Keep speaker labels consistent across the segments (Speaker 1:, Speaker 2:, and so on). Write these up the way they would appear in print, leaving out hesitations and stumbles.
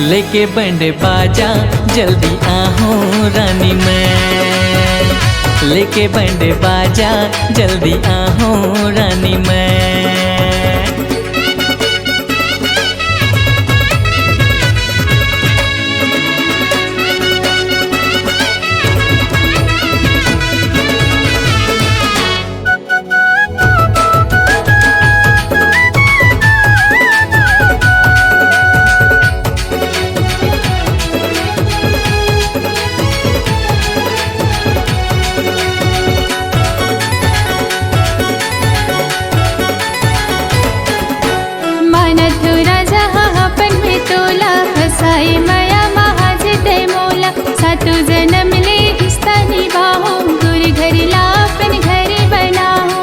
Speaker 1: लेके बैंड बाजा जल्दी आओ रानी मैं, लेके बैंड बाजा जल्दी आओ रानी मैं।
Speaker 2: साई माया महाजते मोला सातु जन्म ले रिश्ता निभाओ गुर घर लापन घर बनाओ।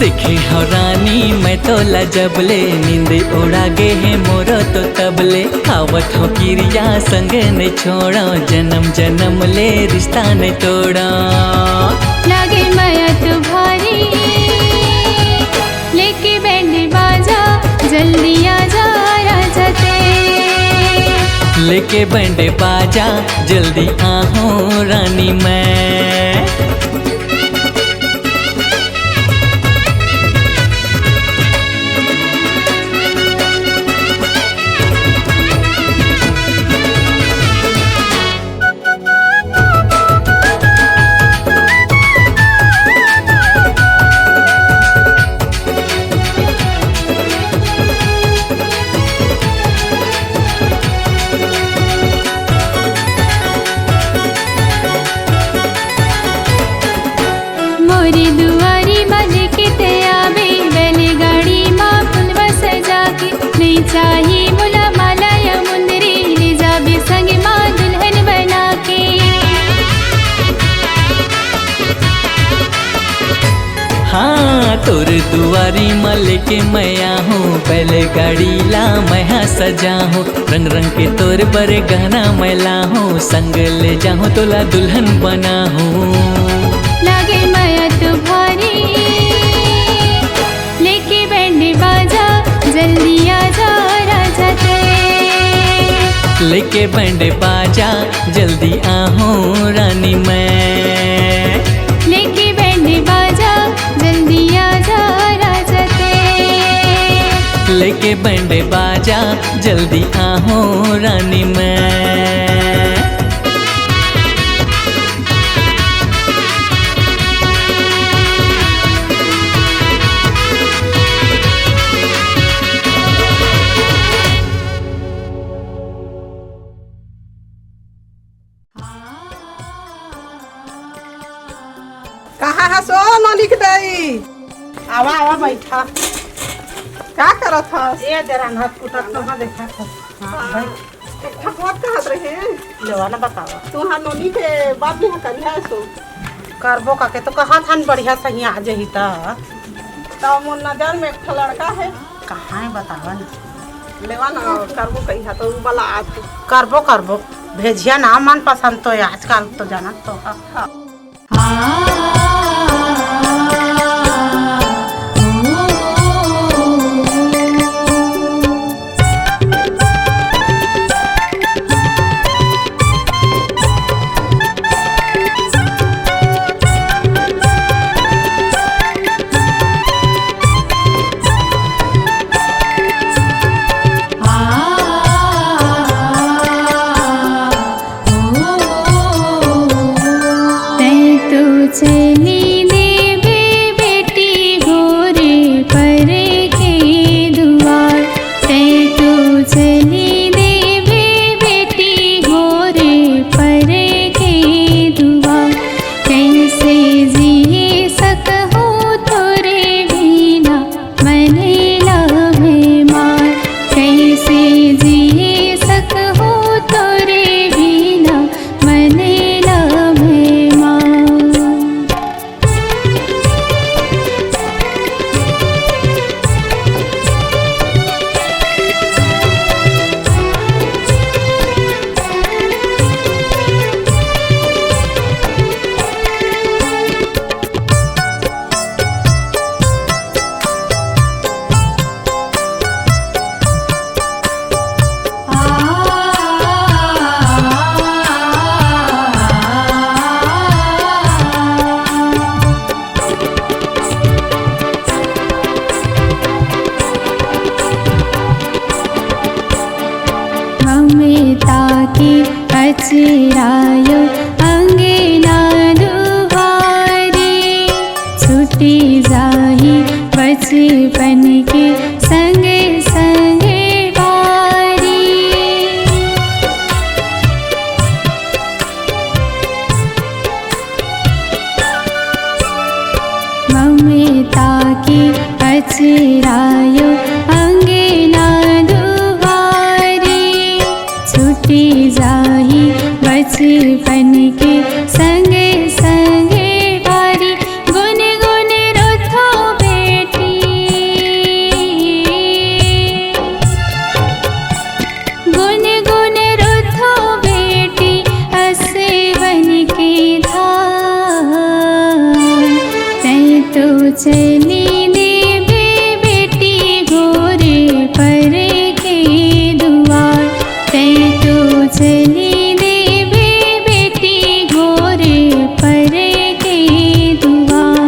Speaker 1: देखे हो रानी मैं तो लजबले, नींद उड़ा गे है मोरो तो तबले। आवत हो किरिया संग ने छोड़ा, जन्म जन्म ले रिश्ता ने तोड़ा।
Speaker 2: लागे माया तू भारी लेके बैंड बाजा जल्दी आजा राजा ते,
Speaker 1: लेके बैंड बाजा जल्दी आओ रानी मैं।
Speaker 2: मोरी दुआरी बज के ते आवे बैलगाड़ी माँ फुलवा सजा के। नहीं चाहिए मुला माला या मुंदरी, ले जाबे संग माँ दुल्हन बना के।
Speaker 1: हाँ तोर दुआरी मल के मैं हूँ, बैलगाड़ी ला मैं सजा हूँ। रंग रंग के तोर बर गहना मैं ला हूँ, संग ले जाऊँ तोला दुल्हन बना हूँ।
Speaker 2: लागे माया तू भारी लेके बैंड बाजा जल्दी आजा राजा ते,
Speaker 1: लेके बैंड बाजा जल्दी आओ रानी मैं,
Speaker 2: लेके बैंड बाजा जल्दी आजा राजा ते,
Speaker 1: लेके बैंड बाजा जल्दी आओ रानी मैं।
Speaker 3: कहाँ हसो नलिक दई?
Speaker 4: आवा आवा बैठा।
Speaker 3: का करत हस?
Speaker 4: ये जरा हाथ कुटत तो देखा था। हां
Speaker 3: ठकवत कहत रहे
Speaker 4: लेवा ना बतावा।
Speaker 3: तू हा नोनी के बाप ने करिया सो
Speaker 4: करबो का के तो कहा थान बढ़िया सही आ जही ता।
Speaker 3: तो मोर नजर में एक लड़का है,
Speaker 4: कहाँ है बतावा ना।
Speaker 3: लेवा ना करबो कही हा तो वाला आज
Speaker 4: करबो करबो भेजिया ना मन पसंद तो आजकल तो जाना तो।
Speaker 2: चल जाही बचपन के संगे संगे बारी। ममता की अचरायो अंगना दुआरी, छुटी जाही बचपन के संगे संगे बारी। गुन गुन रोथो बेटी, गुन गुन रोथो बेटी, असे बन के धार। तैं तो चली देवे बेटी गोरे पर के दुआर। तैं तो चली देवे बेटी गोरे पर के दुआर।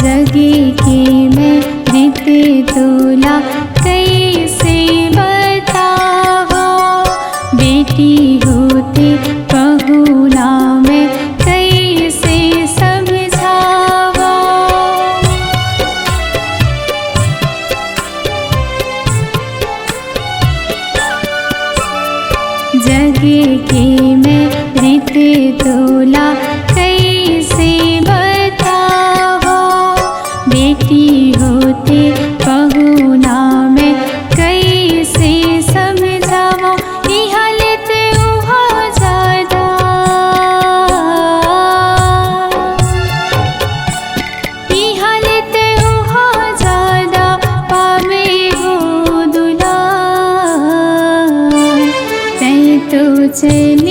Speaker 2: जगे के मैं रीत तोला कैसे बतावा। बेटी होते कहूना मैं कैसे समझावा। जगे के मैं रीत तोला कैसे बतावा। बेटी होते कहूना मैं कैसे समझावा। ई हालत उहा ज्यादा, ई हालत उहा ज्यादा, पावे हो दुलार। तैं तो चली